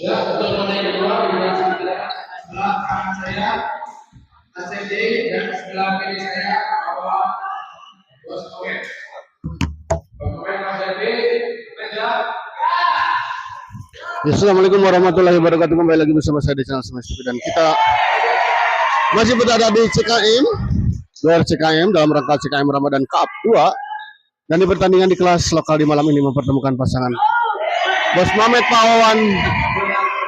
Ya, untuk nomor yang kedua sebelah kanan saya ACD dan sebelah kiri saya Bapak Bos Owen. Assalamualaikum warahmatullahi wabarakatuh. Kembali lagi bersama saya di channel Smash TV dan kita masih berada di CKM, luar CKM dalam rangka CKM Ramadan Cup 2. Dan di pertandingan di kelas lokal di malam ini mempertemukan pasangan Bos Mamet Pawawan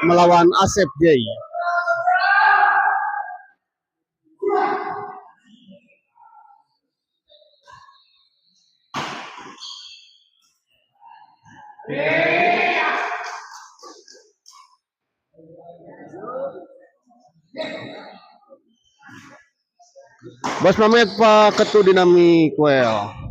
melawan Asep J. Bos Mamet Pak Ketu Dinami Kuel.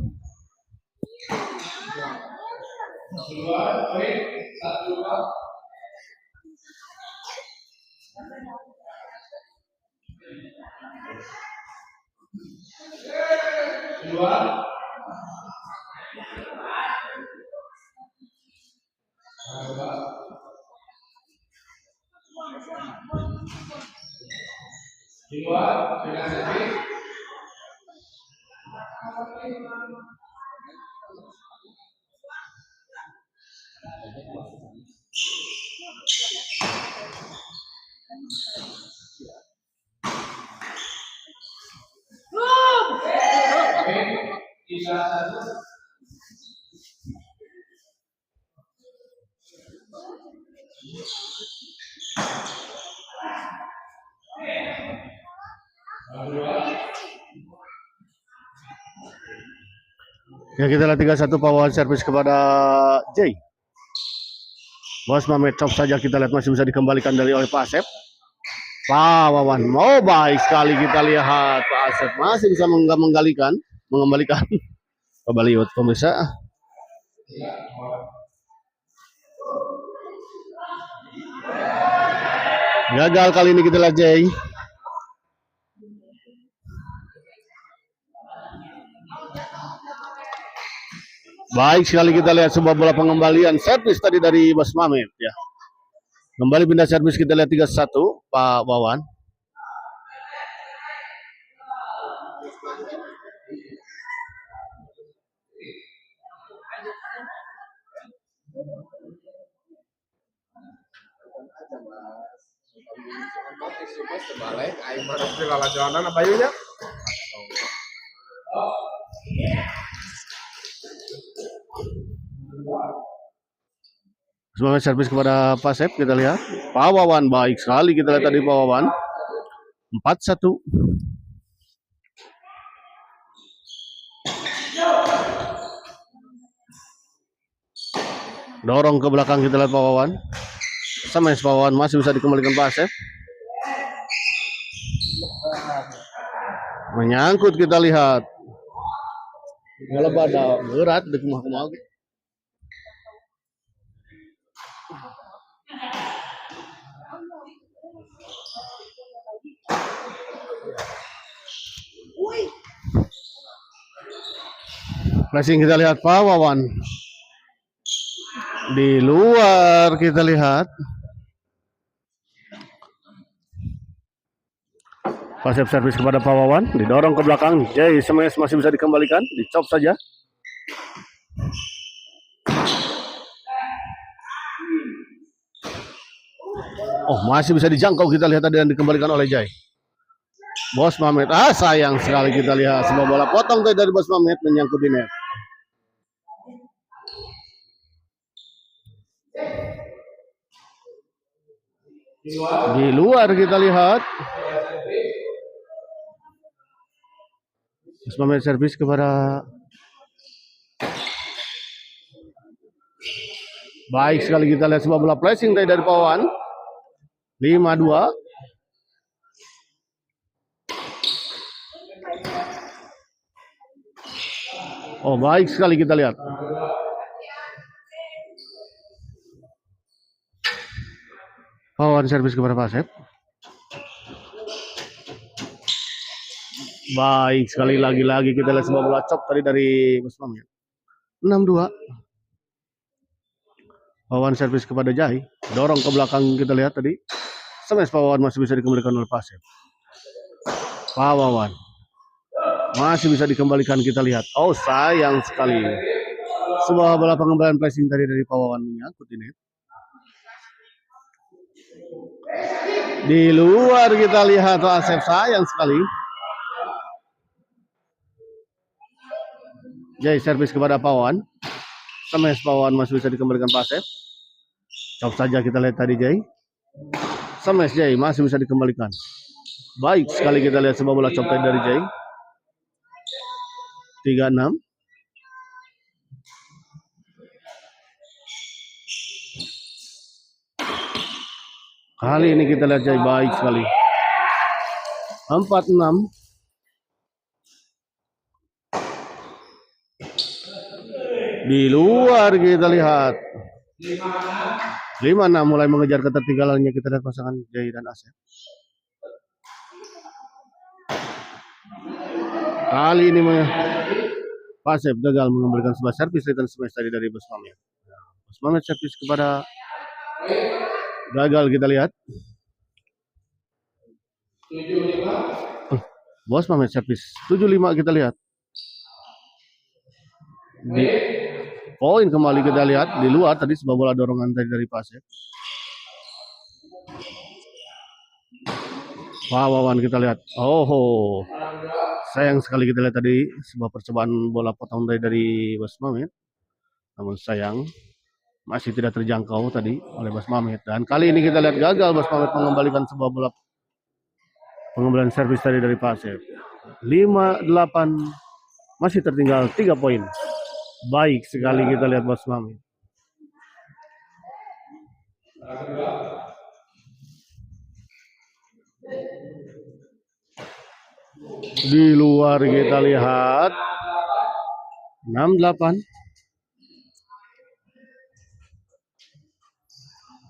Ya, kita lihat 3-1 Pawawan servis kepada J. Bos Mamet chop saja, kita lihat masih bisa dikembalikan dari oleh Pak Asep. Pawawan, mau baik sekali kita lihat Pak Asep masih bisa mengembalikan kembali pemirsa. Gagal kali ini kita lihat J. Baik sekali kita lihat sebuah bola pengembalian servis tadi dari Bos Mamet ya. Kembali pindah servis, kita lihat 3-1 Pak Wawan. Semangat servis kepada Pak Asep, kita lihat Pak Wawan baik sekali kita lihat tadi Pak Wawan 4-1. Dorong ke belakang kita lihat Pak Wawan. Sama Pak Wawan masih bisa dikembalikan Pak Asep. Menyangkut kita lihat. Bola pada berat di kumah-kumah. Flashing kita lihat Pak Wawan. Di luar kita lihat Pasep servis kepada Pak Wawan, didorong ke belakang. J smash masih bisa dikembalikan, dicop saja. Oh, masih bisa dijangkau kita lihat tadi dan dikembalikan oleh J. Bos Mamet, sayang sekali kita lihat sebuah bola potong tadi dari Bos Mamet menyangkut di net. Di luar kita lihat Bos Mamet servis kepada baik sekali kita lihat sebuah bola flashing tadi dari Pawawan 5-2. Oh, baik sekali kita lihat. Pawawan servis kepada Pak Asep. Baik sekali lagi-lagi kita lihat sebuah bola chop tadi dari Bos Mamet. 6-2. Pawawan servis kepada Jai. Dorong ke belakang kita lihat tadi. Smash Pak Wawan masih bisa dikembalikan oleh Pasif. Pak Wawan masih bisa dikembalikan kita lihat. Oh sayang sekali. Sebuah bola pengembalian pressing tadi dari Pak Wawan menyangkut ini. Di luar kita lihat Asep, sayang sekali. Jai servis kepada Pak Wawan. Smash Pak Wawan masih bisa dikembalikan Pak Asep. Chop saja kita lihat tadi Jai. Smash Jai masih bisa dikembalikan. Baik sekali kita lihat sebuah bola chop dari Jai. 3-6. Kali ini kita lihat Jai baik sekali. 4-6. Di luar kita lihat 5-6 mulai mengejar ketertinggalannya kita lihat pasangan Jai dan Asep. Kali ini Pasif gagal mengembalikan sebuah servis return smash tadi dari Bos Mamet. Bos Mamet servis kepada gagal kita lihat. Bos Mamet servis 7-5 kita lihat. Di poin kembali kita lihat di luar tadi sebuah bola dorongan tadi dari Pasif. Pak Wawan kita lihat. Oh, sayang sekali kita lihat tadi sebuah percobaan bola potong dari Bos Mamet. Namun sayang masih tidak terjangkau tadi oleh Bos Mamet. Dan kali ini kita lihat gagal Bos Mamet mengembalikan sebuah bola pengembalian servis tadi dari Pasif. 5-8 masih tertinggal 3 poin. Baik sekali kita lihat Bos Mamet. Di luar kita lihat 6-8.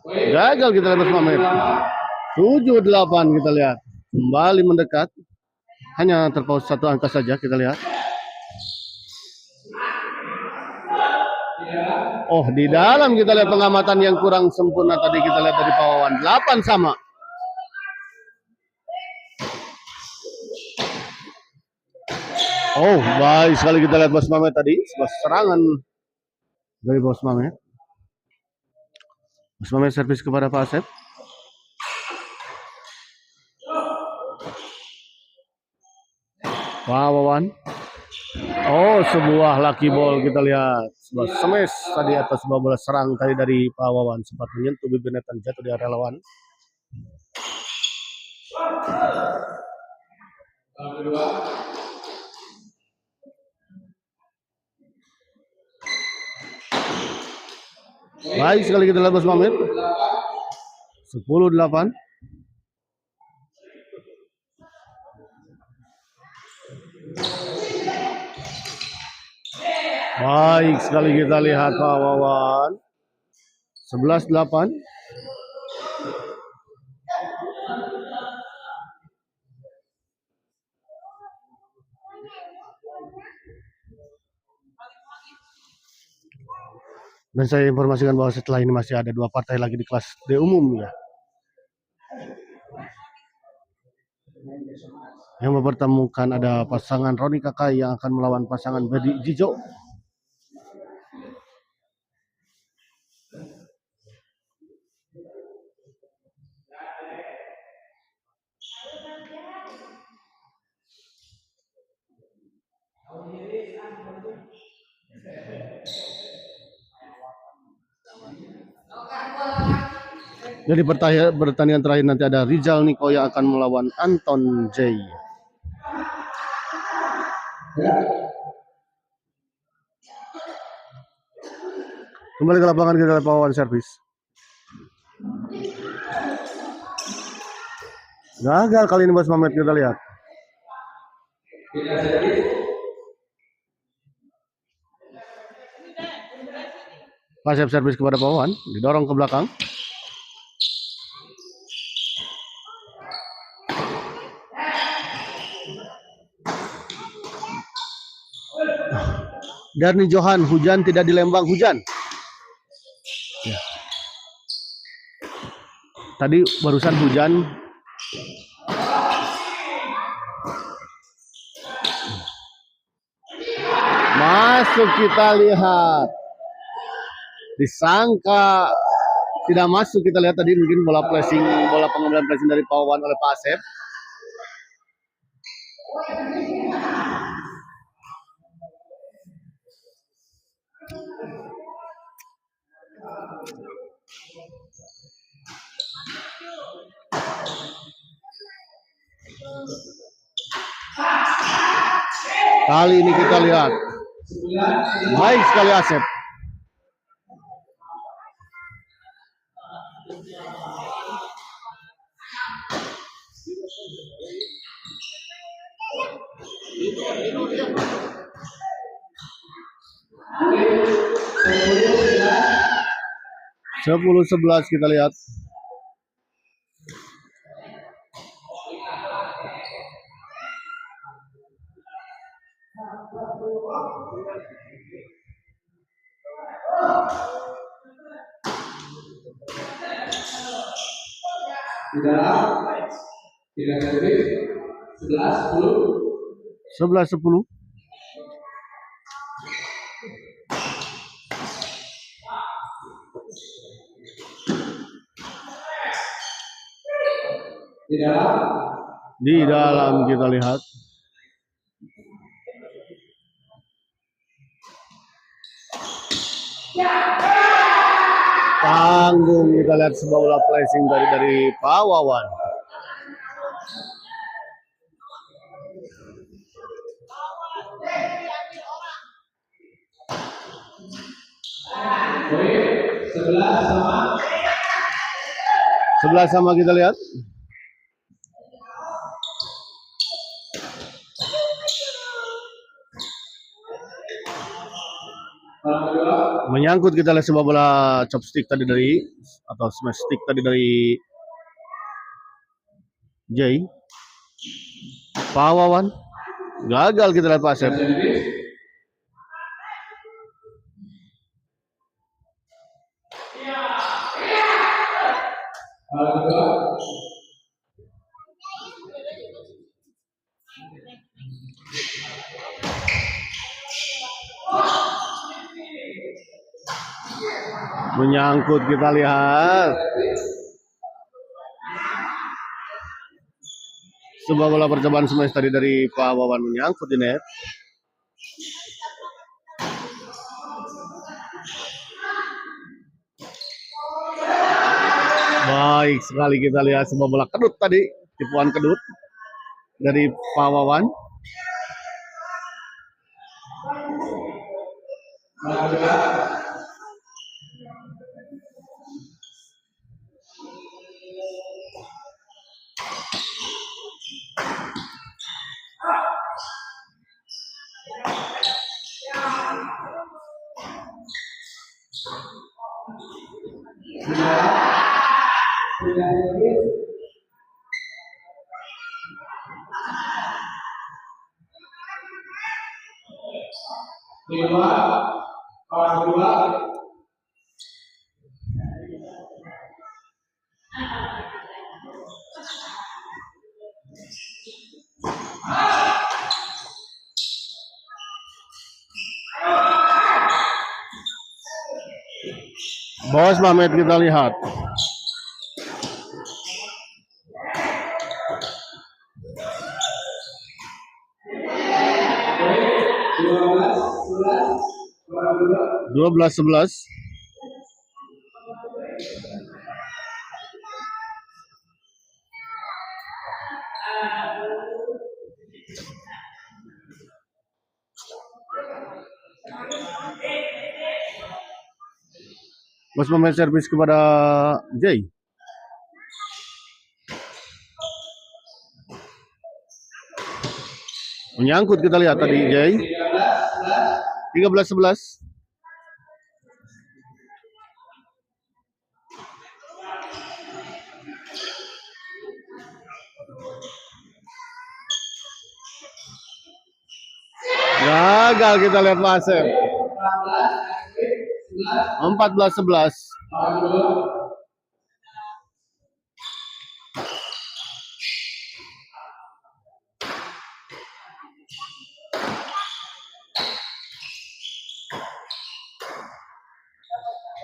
Gagal kita lihat Bos Mamet. 7-8 kita lihat. Kembali mendekat. Hanya terpaut satu angka saja kita lihat. Oh, di dalam kita lihat pengamatan yang kurang sempurna tadi kita lihat dari Pak Wawan. 8 sama. Oh, baik sekali kita lihat Bos Mamet tadi. Sebuah serangan dari Bos Mamet. Bos Mamet servis kepada Pak Asep. Pak Wawan. Oh, sebuah lucky ball kita lihat. Sebuah smash tadi atas sebuah bola serang tadi dari Pak Wawan. Sempat menyentuh bibir net dan jatuh di area lawan. Baik sekali kita lihat Bos Mamet. 10-8. Baik sekali kita lihat Pak Wawan. 11-8. Dan saya informasikan bahwa setelah ini masih ada 2 partai lagi di kelas D umum ya. Yang mempertemukan ada pasangan Roni Kakai yang akan melawan pasangan Bedi Jijo. Jadi pertandingan terakhir nanti ada Rizal Niko yang akan melawan Anton J. Kembali ke lapangan kita lihat Pak Wawan servis. Gagal kali ini Bos Mamet kita lihat. Pasif servis kepada Pak Wawan, didorong ke belakang. Darni Johan, hujan tidak di Lembang, hujan. Ya. Tadi barusan hujan. Masuk, kita lihat. Disangka tidak masuk, kita lihat tadi mungkin bola pengambilan pressing dari Pawawan oleh Pak Asep. Kali ini kita lihat baik sekali Asep. Sepuluh 11 kita lihat. Tidak servis 11-10. Di dalam kita lihat. Tanggung, kita lihat sebuah bola placing dari Pawawan. Sebelah sama kita lihat. Menyangkut, kita lihat sebuah bola chopstick tadi atau smash stick tadi dari Jay. Pawawan gagal, kita lihat Pak Asep. Menyangkut, kita lihat sebuah bola percobaan smash tadi dari Pawawan menyangkut di net. Baik sekali, kita lihat sebuah bola kedut tadi, tipuan kedut dari Pawawan. Bos Mamet, kita lihat. Dua belas 11. Bos Mamet servis kepada Jay. Menyangkut, kita lihat tadi Jay. 13-11. Gagal, kita lihat Pak Asep. 14-11.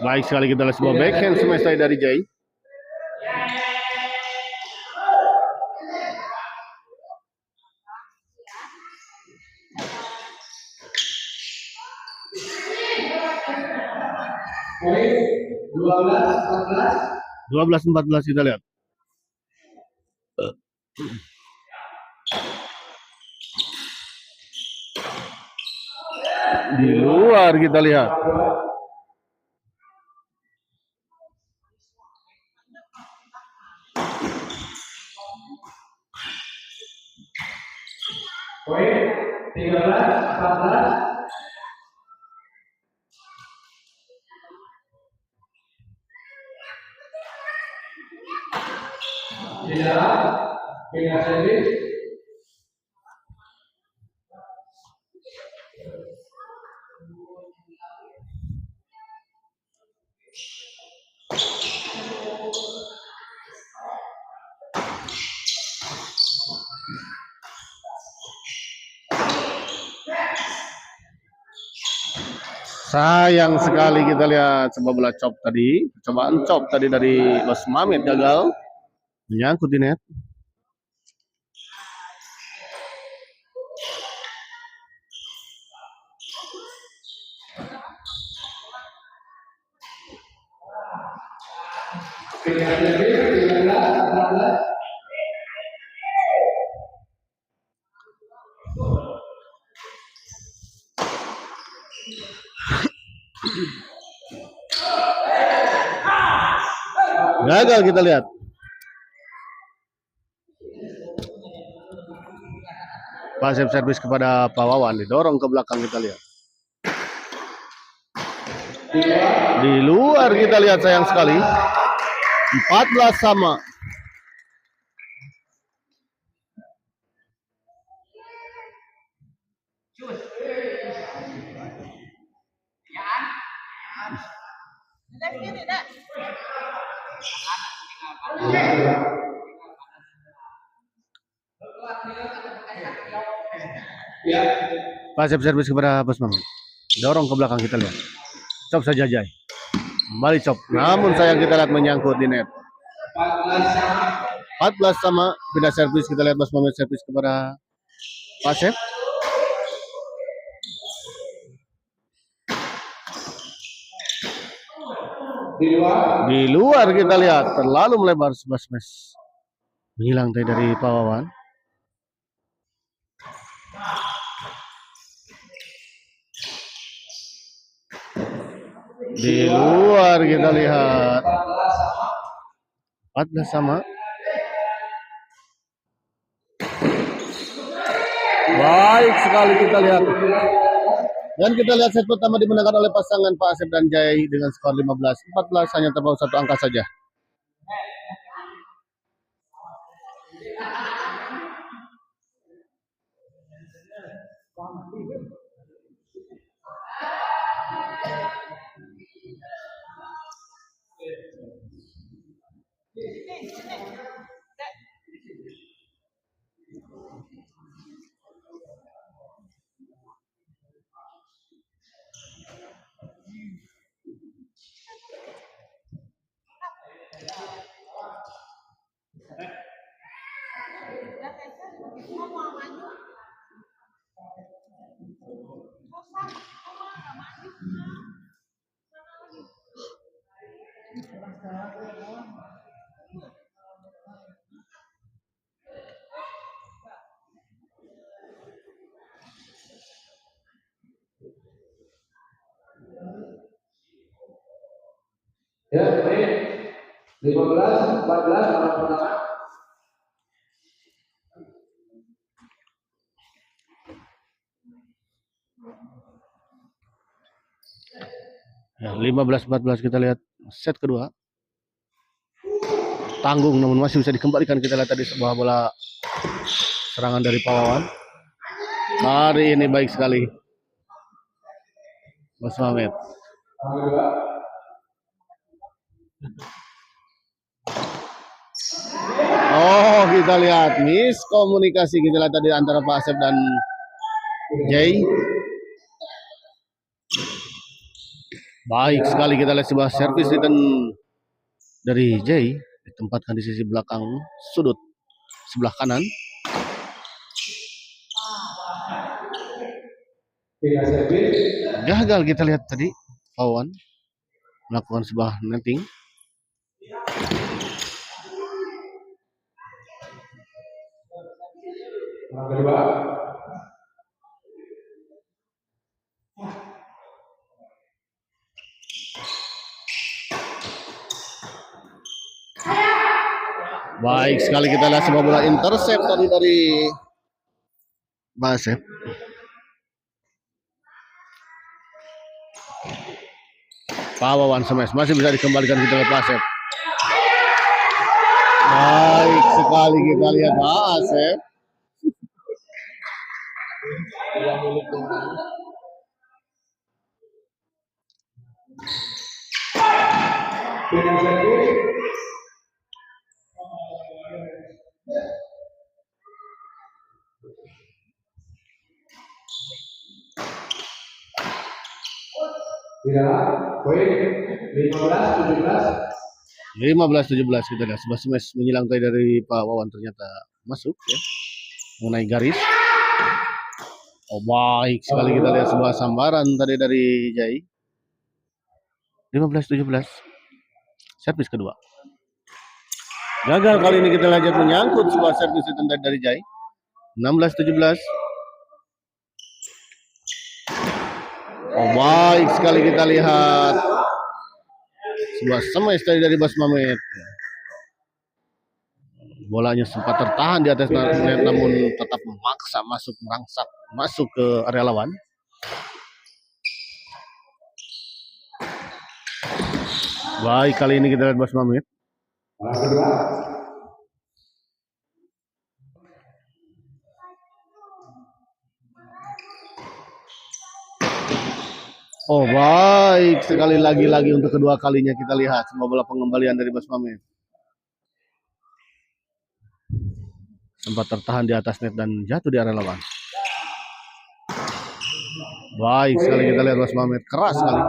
Baik sekali, kita lihat sebuah backhand smash tadi dari Jay. Poin 12-14. 12-14 kita lihat. Di luar kita lihat. Poin 13-14. Tidak, pindah servis. Sayang sekali kita lihat sebuah bola chop tadi. Percobaan chop tadi dari Bos Mamit gagal. Menyangkut di net. Pindah servis 13-14. Gagal kita lihat. Pasif servis kepada Pak Wawan, didorong ke belakang kita lihat. Di luar kita lihat, sayang sekali. 14 sama. Ya. Pasif servis kepada Bos Mamit. Dorong ke belakang kita lihat. Chop saja Jay. Kembali chop. Namun sayang kita lihat menyangkut di net. 14 sama. 14 sama. Pindah servis kita lihat Bos Mamit servis kepada Pasif. Di luar kita lihat terlalu melebar sebuah smash. Menghilang tadi dari Pak Wawan. Di luar kita lihat 14 sama. Baik sekali kita lihat. Dan kita lihat set pertama dimenangkan oleh pasangan Pak Asep dan Jay dengan skor 15-14, hanya terpaut satu angka saja. Ya, baik. 15-14 orang pertama. Ya, 15-14 kita lihat set kedua. Tanggung namun masih bisa dikembalikan. Kita lihat tadi sebuah bola serangan dari Pak Wawan. Hari ini baik sekali Bos Mamit. Oh, kita lihat miskomunikasi kita lihat tadi antara Pak Asep dan Jay. Baik sekali, kita lihat sebuah servis return dari Jay, ditempatkan di sisi belakang sudut sebelah kanan. Gagal kita lihat tadi, Pawan melakukan sebuah netting. Kedua. Baik sekali, kita lihat sebuah bola intercept tadi dari Basep. Pawawan smash masih bisa dikembalikan kita ke Basep. Baik sekali, kita lihat Basep. Poin 15-17. 15-17 kita lihat sebuah smash menyilang tadi dari Pak Wawan, ternyata masuk ya, mengenai garis. Oh, baik sekali, kita lihat sebuah sambaran tadi dari Jai. 15-17. Servis kedua. Gagal kali ini, kita lihat menyangkut sebuah servis itu dari Jai. 16-17. Oh, baik sekali, kita lihat sebuah smash tadi dari Bas Mamet. Bolanya sempat tertahan di atas net, namun tetap memaksa masuk, merangsak masuk ke area lawan. Baik, kali ini kita lihat Bas Mamet. Oh, baik sekali, lagi untuk kedua kalinya kita lihat sebuah bola pengembalian dari Bas Mamet. Sempat tertahan di atas net dan jatuh di area lawan. Baik sekali, kita lihat Bas Mamet keras sekali.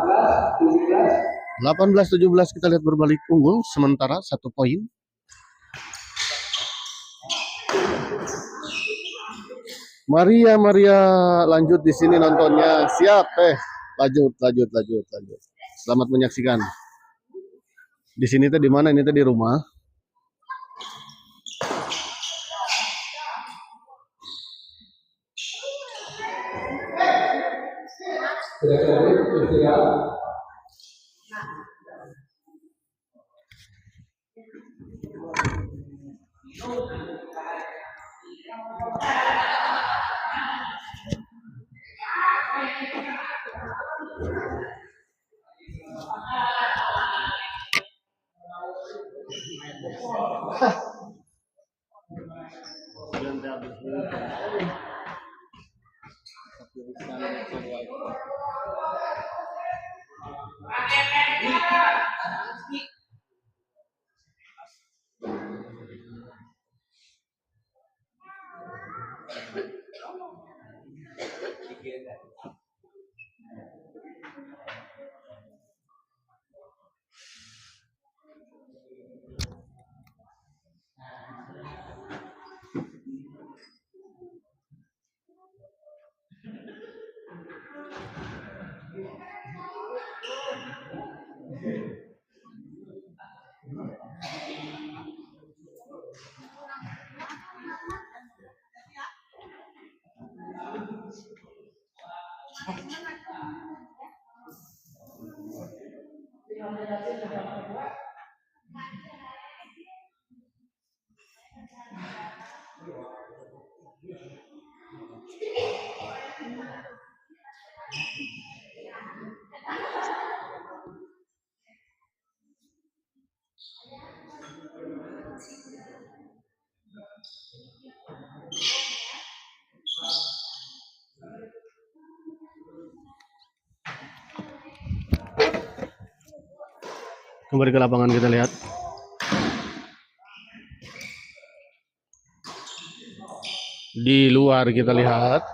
18-17 kita lihat berbalik unggul sementara 1 poin. Maria lanjut di sini nontonnya. Siap lanjut. Selamat menyaksikan. Di sini teh di mana? Ini teh di rumah. Kembali ke lapangan, kita lihat. Di luar kita lihat.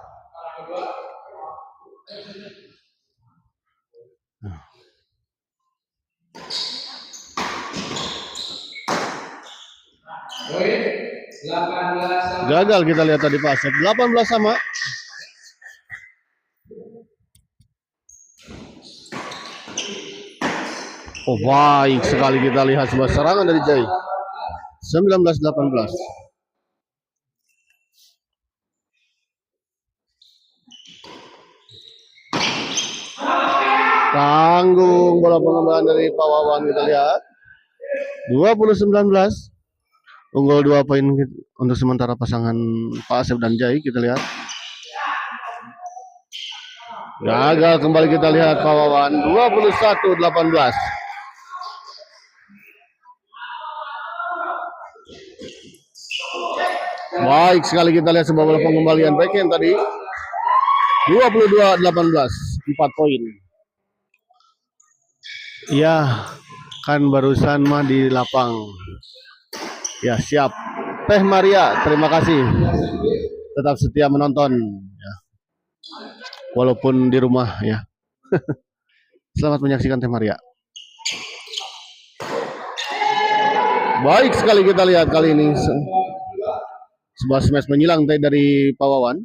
Poin 18 sama. Gagal kita lihat tadi Pak Asep. 18 sama. Oh baik sekali kita lihat sebuah serangan dari Jai. 19-18. Tanggung bola pengembangan dari Pak Wawan kita lihat. 20-19. Unggul 2 poin untuk sementara pasangan Pak Asep dan Jai kita lihat. Gagal kembali kita lihat Pak Wawan. 21-18. Baik sekali kita lihat sebuah bola pengembalian backhand tadi. 22-18, 4 poin. Ya, kan barusan mah di lapang. Ya, siap. Teh Maria, terima kasih. Tetap setia menonton ya. Walaupun di rumah ya. Selamat menyaksikan Teh Maria. Baik sekali kita lihat kali ini. Sebuah smash menyilang dari Pak Wawan.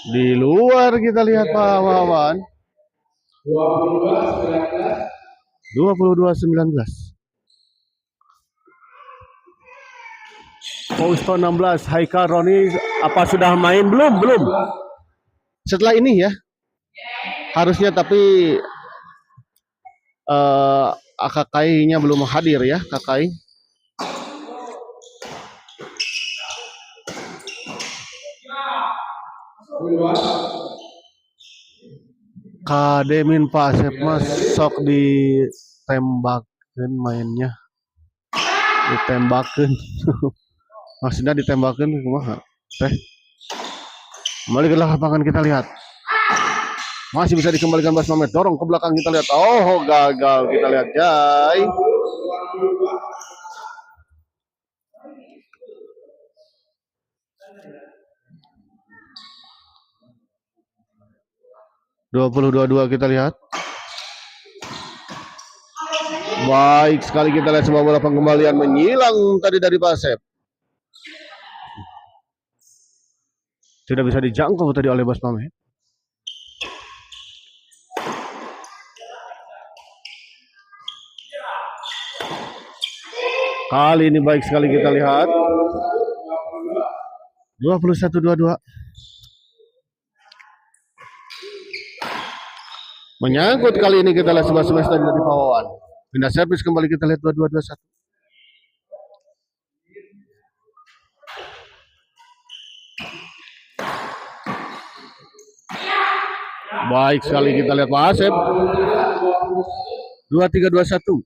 Di luar kita lihat Pak Wawan. 22-19. Fausto 16, Haikal Roni apa sudah main? Belum. Setelah ini ya. Harusnya tapi Kakai-nya belum hadir ya, Kakai. Kademin Pak Asep mas sok ditembakin mainnya. Ditembakin. Maksudnya ditembakin kumaha? Teh. Kembali ke lapangan kita lihat. Masih bisa dikembalikan Bas Mamet. Dorong ke belakang kita lihat. Oh, gagal kita lihat Jai. (20-22) kita lihat. Baik sekali kita lihat sebuah bola pengembalian menyilang tadi dari Pak Asep. Tidak bisa dijangkau tadi oleh Bas Mamet. Kali ini baik sekali kita lihat. 21-22. Menyangkut kali ini kita lihat sebuah smash dari Pak Wawan. Pindah servis kembali kita lihat 22-21. Baik sekali kita lihat Pak Asep. 23-21.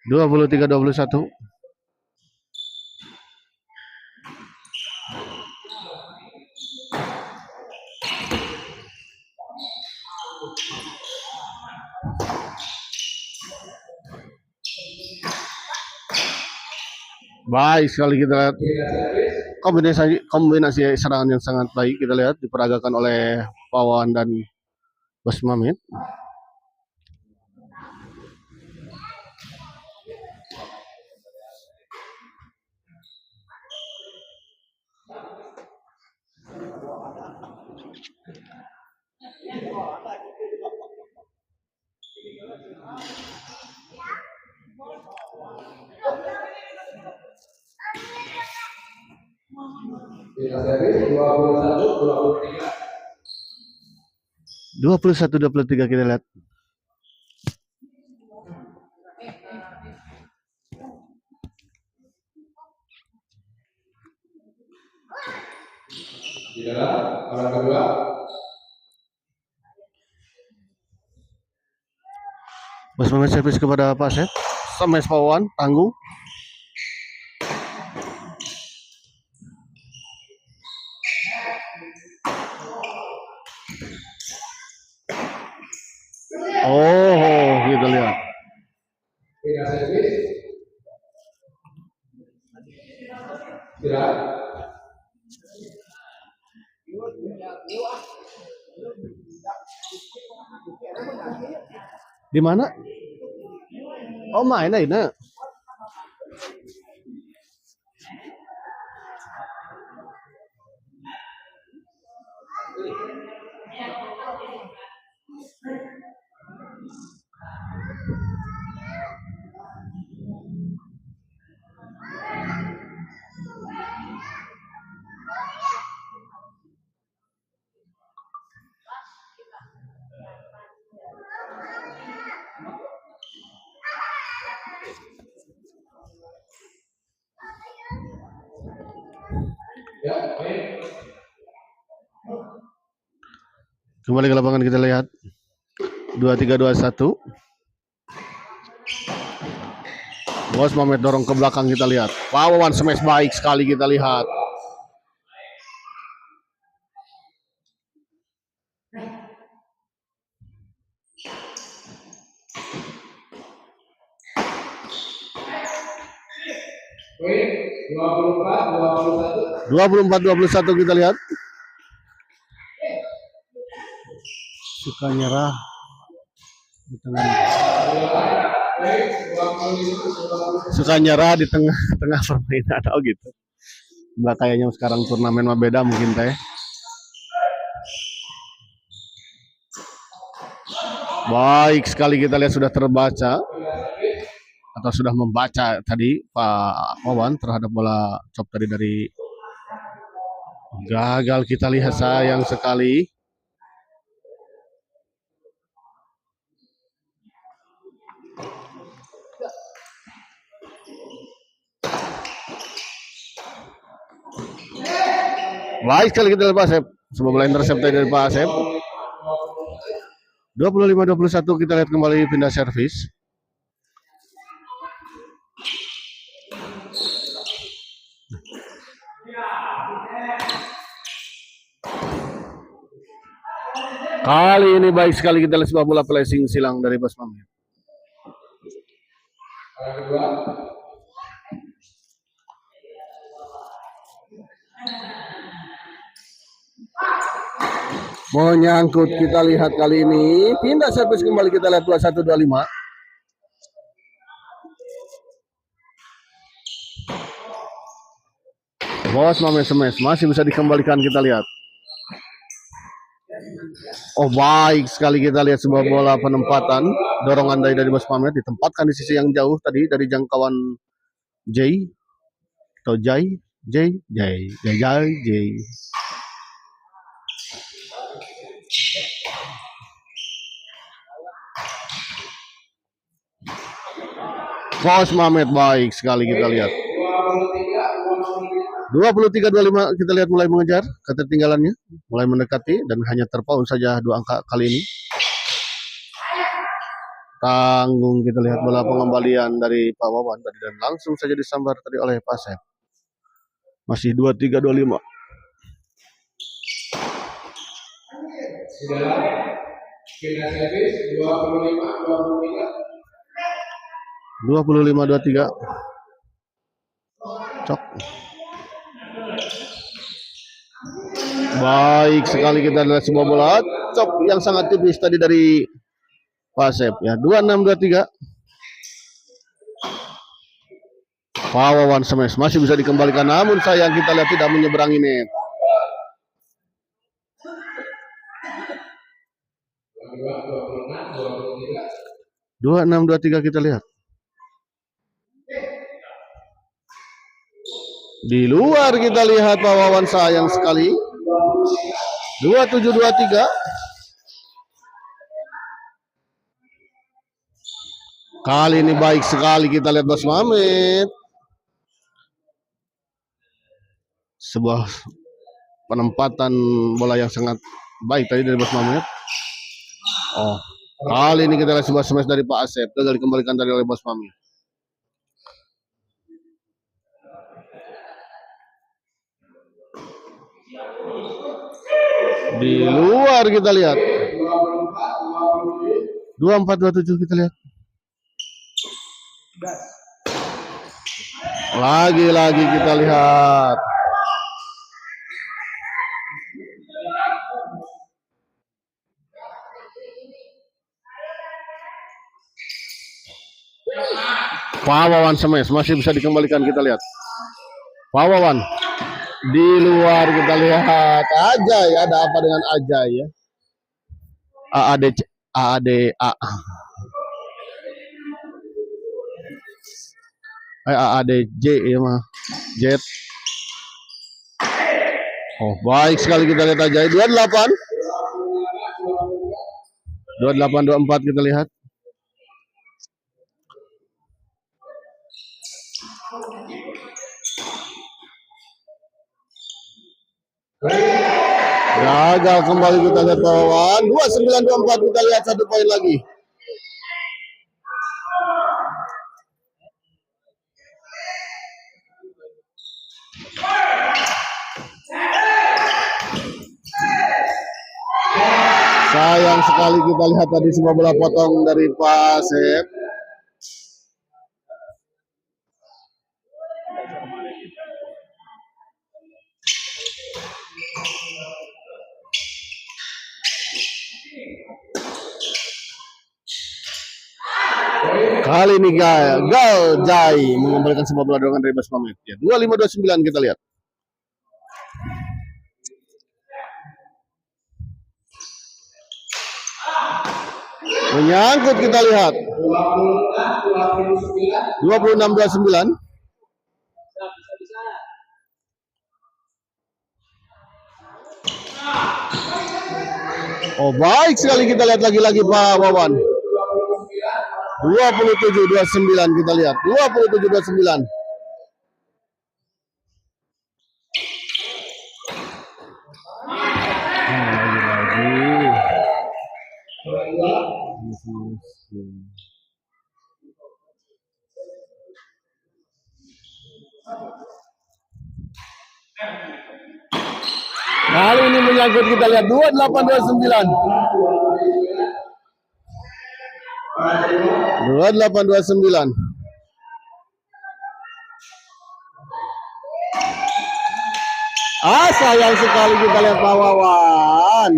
Dua puluh tiga 21. Baik sekali kita lihat kombinasi serangan yang sangat baik kita lihat diperagakan oleh Pak Wawan dan Bas Mamet. Pindah servis 21-23. 21-23 kita lihat. Di dalam orang kedua. Bos Mamet servis kepada Pak Asep. Smash Pawawan tangguh. Oh, kita lihat. Pindah servis. Istirahat. Di mana? Oh, main ini. Ya, baik. Kembali ke lapangan kita lihat. 23-21. Bos Mamet dorong ke belakang kita lihat. Pawawan smash baik sekali kita lihat. Baik, 24-21. 24-21 kita lihat. Suka nyerah di tengah. Baik, 25-21. Suka nyerah di tengah permainan. Oh gitu. Nggak kayaknya sekarang turnamen mah beda mungkin teh. Baik sekali kita lihat sudah terbaca atau sudah membaca tadi Pak Wawan terhadap bola chop tadi dari gagal kita lihat sayang sekali. Baik sekali kita lihat Pak Asep. Sebuah bola intercept dari Pak Asep. 25-21 kita lihat kembali pindah servis. Kali ini baik sekali kita lihat sebuah bola placing silang dari Bos Mamet. Kedua. Menyangkut kita lihat kali ini pindah servis kembali kita lihat 21-25. Bos Mamet smash masih bisa dikembalikan kita lihat. Oh baik sekali kita lihat sebuah bola penempatan dorongan dari Bos Mamet ditempatkan di sisi yang jauh tadi dari jangkauan J atau J. Bos Mamet baik sekali kita lihat. 23-25 kita lihat mulai mengejar ketertinggalannya, mulai mendekati dan hanya terpaut saja 2 angka kali ini. Tanggung kita lihat bola pengembalian dari Pak Wawan tadi dan langsung saja disambar tadi oleh Pak Asep. Masih 23-25. Sudah pindah servis 25-23. Cok. Baik sekali kita lihat sebuah bola cok yang sangat tipis tadi dari Pak Asep ya. 26-23. Pak Wawan smash masih bisa dikembalikan namun sayang kita lihat tidak menyeberangi net. 26-23 kita lihat. Di luar kita lihat Pak Wawan sayang sekali. 27-23. Kali ini baik sekali kita lihat Bos Mamet. Sebuah penempatan bola yang sangat baik tadi dari Bos Mamet. Oh, Kali ini kita lihat sebuah smash dari Pak Asep, gagal dikembalikan tadi oleh Bos Mami. Di luar kita lihat. 24-27 kita lihat. Lagi-lagi kita lihat. Pawawan smash masih bisa dikembalikan, kita lihat. Pawawan di luar kita lihat. Ajay, ada apa dengan Ajay ya? AADA. AADJ ya mah. Jet. Oh, baik sekali kita lihat Ajay. 28. 28-24 kita lihat. Gagal kembali kita lihat Pawawan. 29-24 kita lihat 1 poin lagi. Sayang sekali kita lihat tadi semua bola potong dari Pak Asep. Kali ini Gal Jai mengembalikan sebuah bola dorongan dari Bos Pamit. Ya, 25-29 kita lihat. Menyangkut kita lihat. 26-29. Oh, baik sekali kita lihat lagi-lagi Pak Wawan. 27-29 kita lihat. 27-29. Kali ini menyangkut kita lihat 28-29. 28-29. Sayang sekali kita lihat Pak Wawan.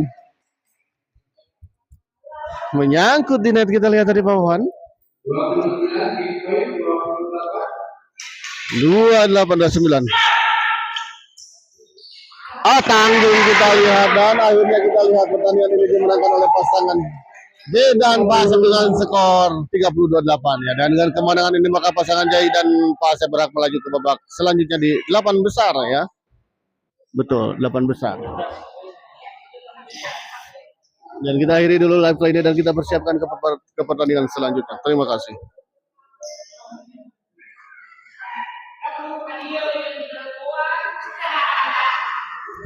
Menyangkut di net kita lihat tadi Pak Wawan. 28-29. Tanggung kita lihat dan akhirnya kita lihat pertandingan ini dimenangkan oleh pasangan D dan Pak Asep dengan skor 32-8 ya. Dan dengan kemenangan ini maka pasangan Jai dan Pak Asep berhak melaju ke babak selanjutnya di 8 besar ya. Betul, 8 besar. Dan kita akhiri dulu live play ini dan kita persiapkan ke pertandingan selanjutnya. Terima kasih.